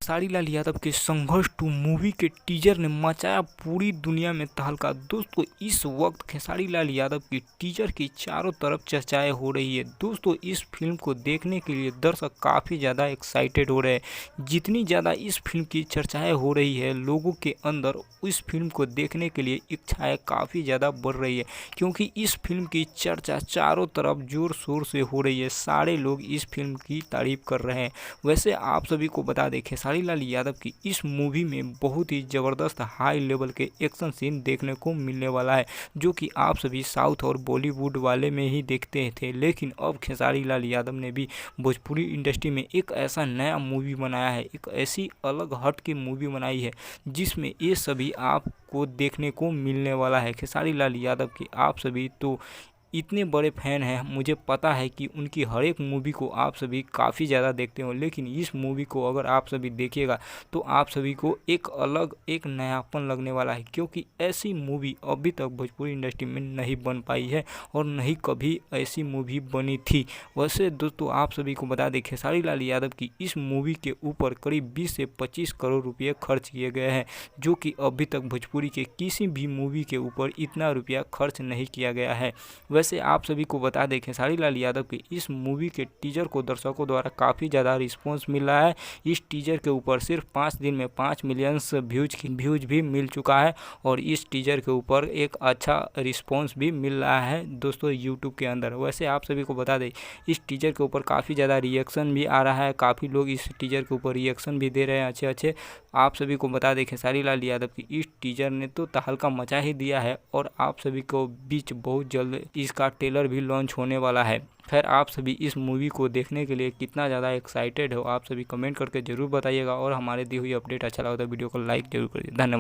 खेसारी लाल यादव के संघर्ष 2 मूवी के टीजर ने मचाया पूरी दुनिया में तहलका। दोस्तों इस वक्त खेसारी लाल यादव की टीजर की चारों तरफ चर्चाएं हो रही है। दोस्तों इस फिल्म को देखने के लिए दर्शक काफ़ी ज़्यादा एक्साइटेड हो रहे हैं। जितनी ज़्यादा इस फिल्म की चर्चाएं हो रही है, लोगों के अंदर इस फिल्म को देखने के लिए इच्छाएँ काफ़ी ज़्यादा बढ़ रही है, क्योंकि इस फिल्म की चर्चा चारों तरफ ज़ोर शोर से हो रही है। सारे लोग इस फिल्म की तारीफ कर रहे हैं। वैसे आप सभी को बता दें, खेसारी लाल यादव की इस मूवी में बहुत ही ज़बरदस्त हाई लेवल के एक्शन सीन देखने को मिलने वाला है, जो कि आप सभी साउथ और बॉलीवुड वाले में ही देखते थे। लेकिन अब खेसारी लाल यादव ने भी भोजपुरी इंडस्ट्री में एक ऐसा नया मूवी बनाया है, एक ऐसी अलग हट की मूवी बनाई है जिसमें ये सभी आपको देखने को मिलने वाला है। खेसारी लाल यादव की आप सभी तो इतने बड़े फ़ैन हैं, मुझे पता है कि उनकी हर एक मूवी को आप सभी काफ़ी ज़्यादा देखते हो, लेकिन इस मूवी को अगर आप सभी देखिएगा तो आप सभी को एक अलग एक नयापन लगने वाला है, क्योंकि ऐसी मूवी अभी तक भोजपुरी इंडस्ट्री में नहीं बन पाई है और नहीं कभी ऐसी मूवी बनी थी। वैसे दोस्तों आप सभी को बता दें, खेसारी लाल यादव की इस मूवी के ऊपर करीब 20 से 25 करोड़ रुपये खर्च किए गए हैं, जो कि अभी तक भोजपुरी के किसी भी मूवी के ऊपर इतना रुपया खर्च नहीं किया गया है। वैसे आप सभी को बता दें, खेसारी लाल यादव की इस मूवी के टीजर को दर्शकों द्वारा काफ़ी ज़्यादा रिस्पांस मिल रहा है। इस टीजर के ऊपर सिर्फ 5 दिन में 5 मिलियंस व्यूज भी मिल चुका है और इस टीजर के ऊपर एक अच्छा रिस्पांस भी मिल रहा है दोस्तों यूट्यूब के अंदर। वैसे आप सभी को बता दें, इस टीजर के ऊपर काफ़ी ज़्यादा रिएक्शन भी आ रहा है, काफ़ी लोग इस टीजर के ऊपर रिएक्शन भी दे रहे हैं अच्छे। आप सभी को बता दें, खेसारी लाल यादव की इस टीजर ने तो तहलका मचा ही दिया है और आप सभी को बीच बहुत जल्द इसका ट्रेलर भी लॉन्च होने वाला है। खैर आप सभी इस मूवी को देखने के लिए कितना ज़्यादा एक्साइटेड हो, आप सभी कमेंट करके ज़रूर बताइएगा और हमारे दी हुई अपडेट अच्छा लगा तो वीडियो को लाइक जरूर करिए। धन्यवाद।